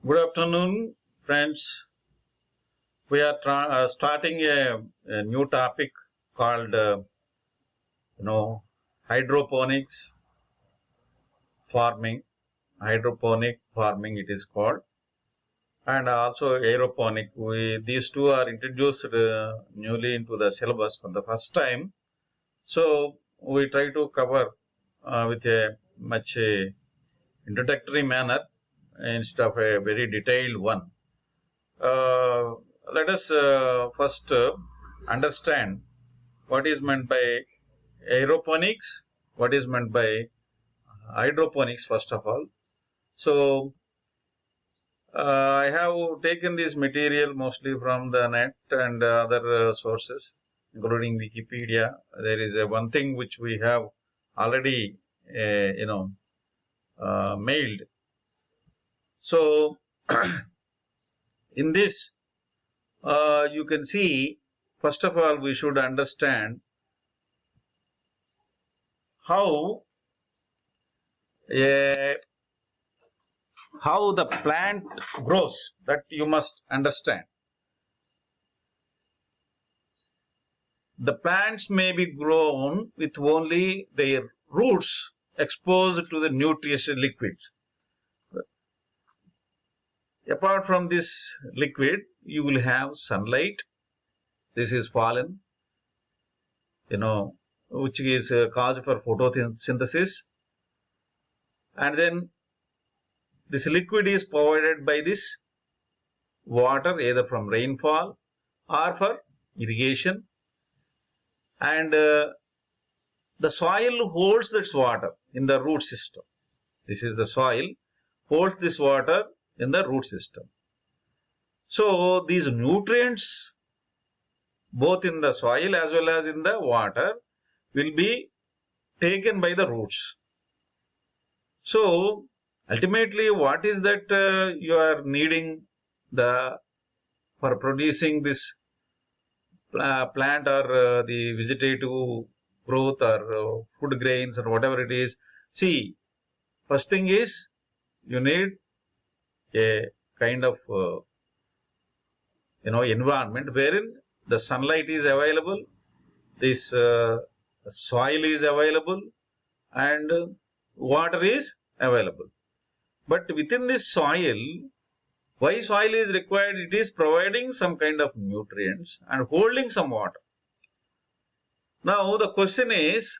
Good afternoon, friends. We are starting a new topic called, hydroponics farming. Hydroponic farming, it is called, and also aeroponic. These two are introduced newly into the syllabus for the first time. So we try to cover with a much introductory manner instead of a very detailed one. Uh, Let us first understand what is meant by aeroponics, what is meant by hydroponics first of all. So I have taken this material mostly from the net and other sources, including Wikipedia. There is one thing which we have already, mailed. So in this, you can see, first of all, we should understand how the plant grows. That you must understand. The plants may be grown with only their roots exposed to the nutritious liquids. Apart from this liquid, you will have sunlight. This is fallen, which is caused for photosynthesis. And then this liquid is provided by this water, either from rainfall or for irrigation. And the soil holds this water in the root system. This is the soil, holds this water in the root system. So these nutrients, both in the soil as well as in the water, will be taken by the roots. So ultimately, what is that you are needing for producing this plant or the vegetative growth or food grains or whatever it is? See, first thing is you need a kind of environment wherein the sunlight is available, this soil is available, and water is available. But within this soil, why soil is required? It is providing some kind of nutrients and holding some water. Now the question is,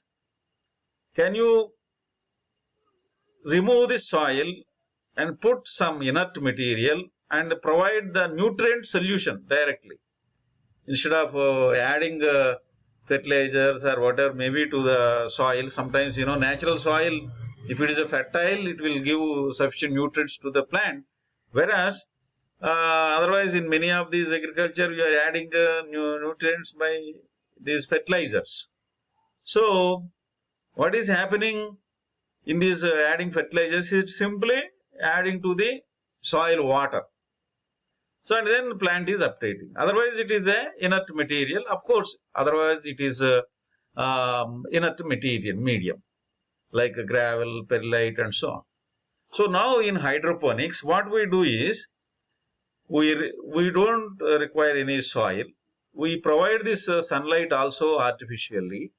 can you remove this soil and put some inert material and provide the nutrient solution directly, instead of adding fertilizers or whatever maybe to the soil? Sometimes, natural soil, if it is a fertile, it will give sufficient nutrients to the plant. Whereas otherwise, in many of these agriculture, you are adding nutrients by these fertilizers. So what is happening in these adding fertilizers is simply adding to the soil water. So and then the plant is updating. Otherwise, it is a inert material. Of course, otherwise it is a inert material medium like gravel, perlite, and so on. So now in hydroponics, what we do is we don't require any soil. We provide this sunlight also artificially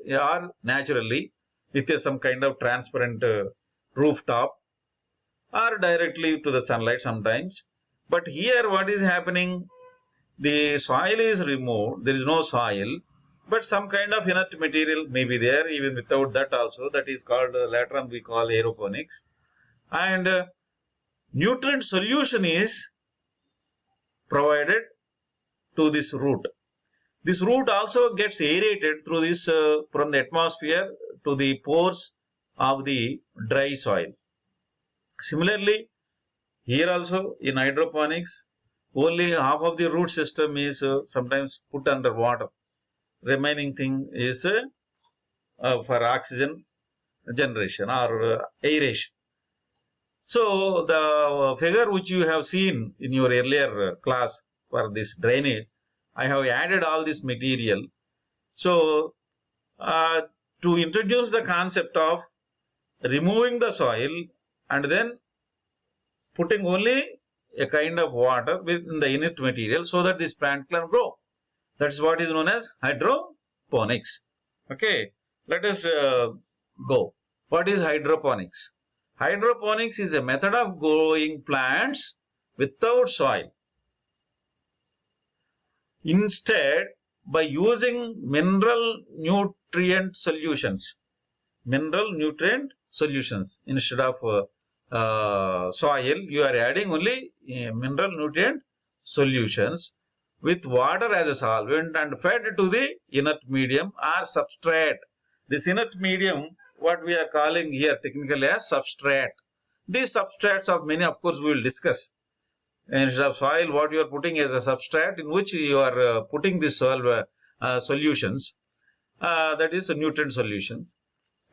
or naturally with some kind of transparent rooftop or directly to the sunlight sometimes. But here what is happening? The soil is removed. There is no soil, but some kind of inert material may be there even without that also. That is called, later on we call aeroponics. And nutrient solution is provided to this root. This root also gets aerated through this from the atmosphere to the pores of the dry soil. Similarly, here also in hydroponics, only half of the root system is sometimes put under water. Remaining thing is for oxygen generation or aeration. So the figure which you have seen in your earlier class for this drainage, I have added all this material. So to introduce the concept of removing the soil and then putting only a kind of water within the inert material so that this plant can grow. That's what is known as hydroponics. Okay, let us go. What is hydroponics? Hydroponics is a method of growing plants without soil. Instead, by using mineral nutrient solutions instead of soil, you are adding only mineral nutrient solutions with water as a solvent and fed to the inert medium or substrate. This inert medium, what we are calling here technically as substrate. These substrates of many, of course, we will discuss. Instead of soil, what you are putting as a substrate in which you are putting this soil solutions, that is nutrient solutions.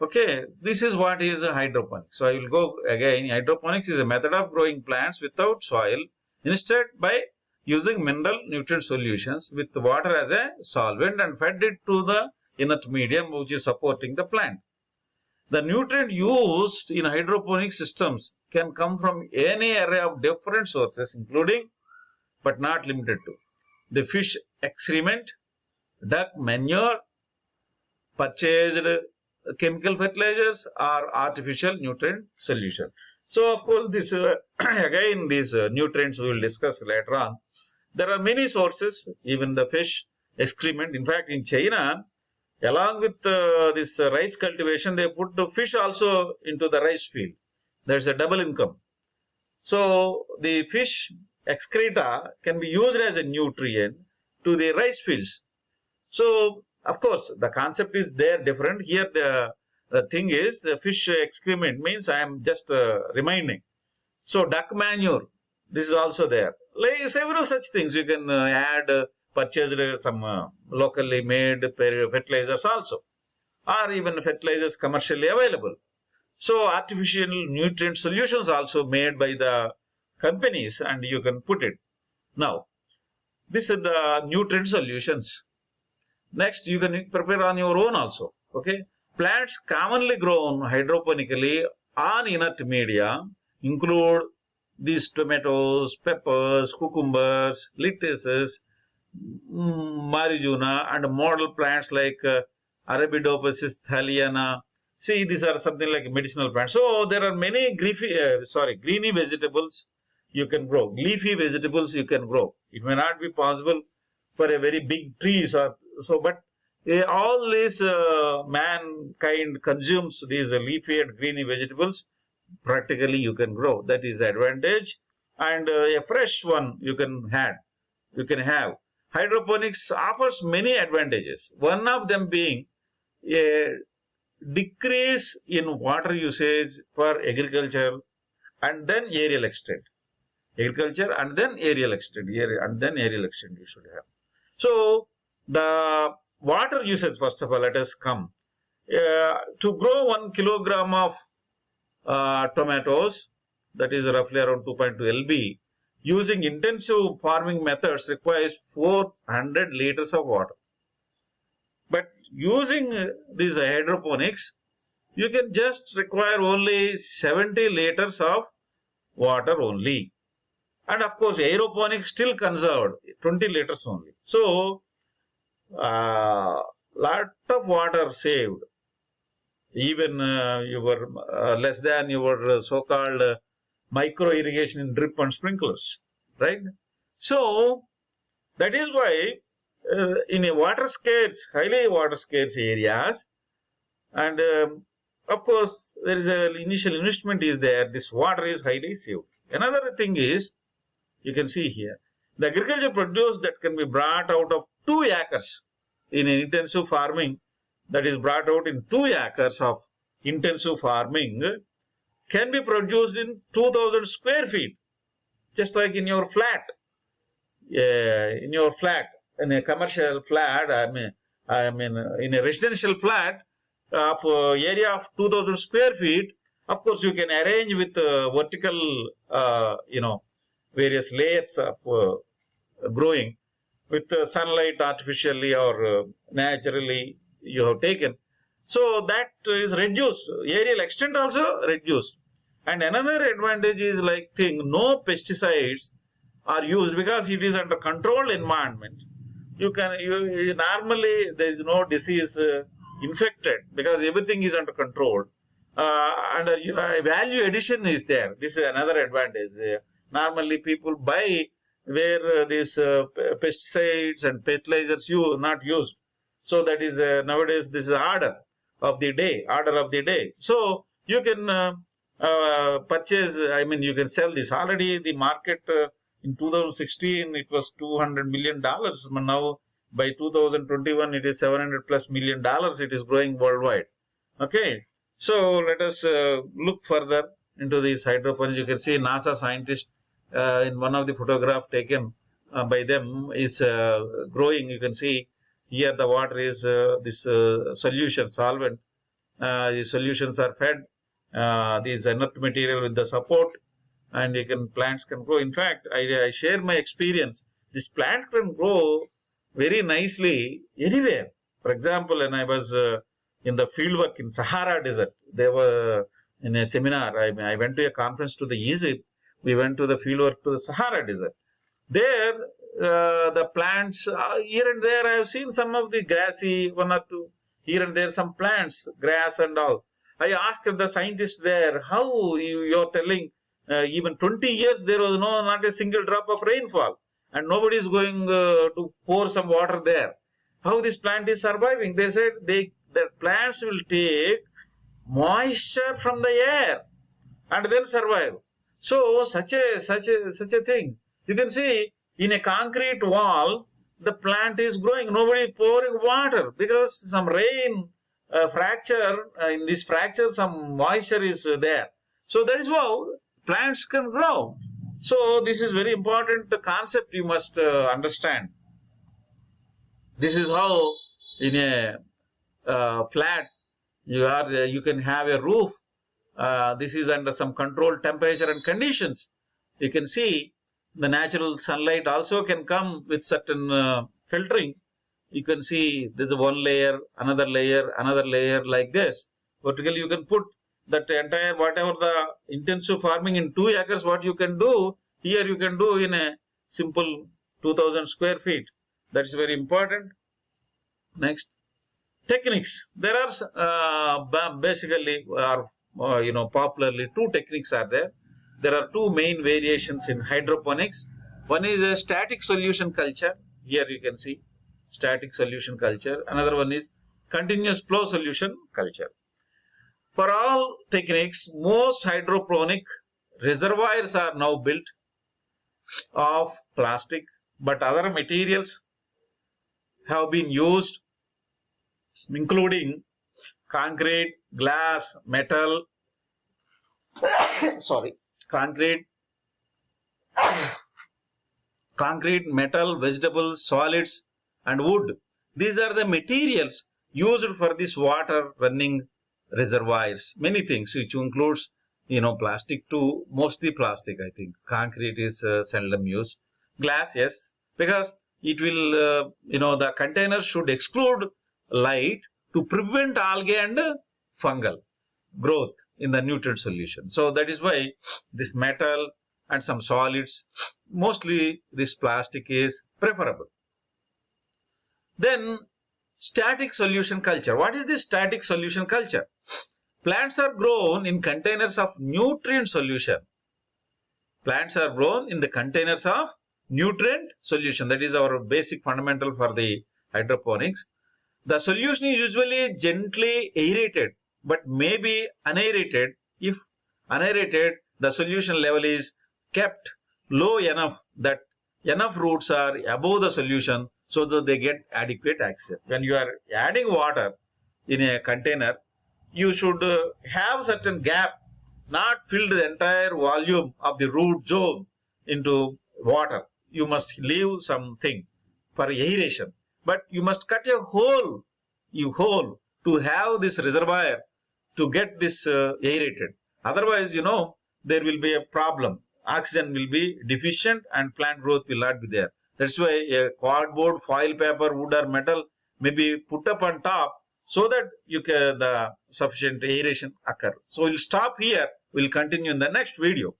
Okay, this is what is a hydroponics. So I will go again. Hydroponics is a method of growing plants without soil, instead by using mineral nutrient solutions with water as a solvent and fed it to the inert medium which is supporting the plant. The nutrient used in hydroponic systems can come from any array of different sources, including but not limited to the fish excrement, duck manure, purchased chemical fertilizers, or artificial nutrient solution. So, of course, this again these nutrients we will discuss later on. There are many sources, even the fish excrement. In fact, in China, along with this rice cultivation, they put the fish also into the rice field. There's a double income. So, the fish excreta can be used as a nutrient to the rice fields. So, of course, the concept is there different. Here, the thing is, the fish excrement means I am just reminding. So, duck manure, this is also there. Like several such things, you can add, purchase some locally made fertilizers also, or even fertilizers commercially available. So, artificial nutrient solutions also made by the companies, and you can put it. Now, this is the nutrient solutions. Next, you can prepare on your own also. Okay, plants commonly grown hydroponically on inert media include these tomatoes, peppers, cucumbers, lettuces, marijuana, and model plants like Arabidopsis thaliana. See, these are something like medicinal plants. So there are many greeny vegetables you can grow. Leafy vegetables you can grow. It may not be possible for a very big trees or so, but all these mankind consumes these leafy and greeny vegetables. Practically you can grow. That is the advantage, and a fresh one you can have. Hydroponics offers many advantages. One of them being a decrease in water usage for agriculture and then aerial extent. Agriculture and then aerial extent. Aerial extent you should have. So the water usage, first of all, let us come. To grow 1 kilogram of tomatoes, that is roughly around 2.2 lb, using intensive farming methods requires 400 liters of water. But using these hydroponics, you can just require only 70 liters of water only. And of course, aeroponics still conserved 20 liters only. So, lot of water saved. Even you were less than your so-called micro irrigation in drip and sprinklers, right? So that is why in a highly water scarce areas, and of course there is an initial investment is there. This water is highly saved. Another thing is, you can see here, the agriculture produce that can be brought out of 2 acres in an intensive farming, that is brought out in 2 acres of intensive farming, can be produced in 2000 square feet, just like in your flat. In a commercial flat, I mean in a residential flat of area of 2000 square feet, of course you can arrange with vertical, various layers of growing with sunlight artificially or naturally you have taken. So that is reduced. Aerial extent also reduced. And another advantage is no pesticides are used because it is under controlled environment. Normally there is no disease infected because everything is under control. And value addition is there. This is another advantage. Normally people buy where these pesticides and fertilizers not used. So that is nowadays this is order of the day. So you can purchase, I mean you can sell this. Already the market in 2016 it was $200 million. Now by 2021 it is $700+ million. It is growing worldwide. Okay. So let us look further into these hydroponics. You can see NASA scientist in one of the photographs taken by them is growing. You can see here the water is this solution solvent. The solutions are fed these inert material with the support, and plants can grow. In fact, I share my experience. This plant can grow very nicely anywhere. For example, when I was in the fieldwork in Sahara Desert, they were in a seminar. I went to a conference to the Egypt. We went to the fieldwork to the Sahara Desert. There, the plants here and there, I have seen some of the grassy, one or two here and there, some plants, grass and all. I asked the scientists there, how you're telling even 20 years there was not a single drop of rainfall, and nobody is going to pour some water there. How this plant is surviving? They said the plants will take moisture from the air and then survive. So such a thing. You can see in a concrete wall, the plant is growing. Nobody pouring water because some rain fracture, in this fracture some moisture is there. So that is how plants can grow. So this is very important concept you must understand. This is how in a flat you can have a roof. This is under some controlled temperature and conditions. You can see the natural sunlight also can come with certain filtering. You can see there's a one layer, another layer like this. Vertically you can put that entire whatever the intensive farming in 2 acres, what you can do, here you can do in a simple 2000 square feet. That's very important. Next, techniques. There are basically popularly two techniques are there. There are two main variations in hydroponics. One is a static solution culture. Here you can see static solution culture. Another one is continuous flow solution culture. For all techniques, most hydroponic reservoirs are now built of plastic, but other materials have been used, including concrete, glass, metal, concrete, metal, vegetables, solids, and wood. These are the materials used for this water running reservoirs. Many things, which includes, plastic too, mostly plastic, I think. Concrete is seldom used. Glass, yes, because it will, the container should exclude light to prevent algae and fungal growth in the nutrient solution. So that is why this metal and some solids, mostly this plastic is preferable. Then static solution culture. What is this static solution culture? Plants are grown in containers of nutrient solution. Plants are grown in the containers of nutrient solution. That is our basic fundamental for the hydroponics. The solution is usually gently aerated, but may be unaerated. If unaerated, the solution level is kept low enough that enough roots are above the solution so that they get adequate access. When you are adding water in a container, you should have certain gap, not fill the entire volume of the root zone into water. You must leave something for aeration, but you must cut a hole to have this reservoir to get this aerated. Otherwise, there will be a problem. Oxygen will be deficient and plant growth will not be there. That's why a cardboard, foil paper, wood or metal may be put up on top so that the sufficient aeration occur. So we'll stop here. We'll continue in the next video.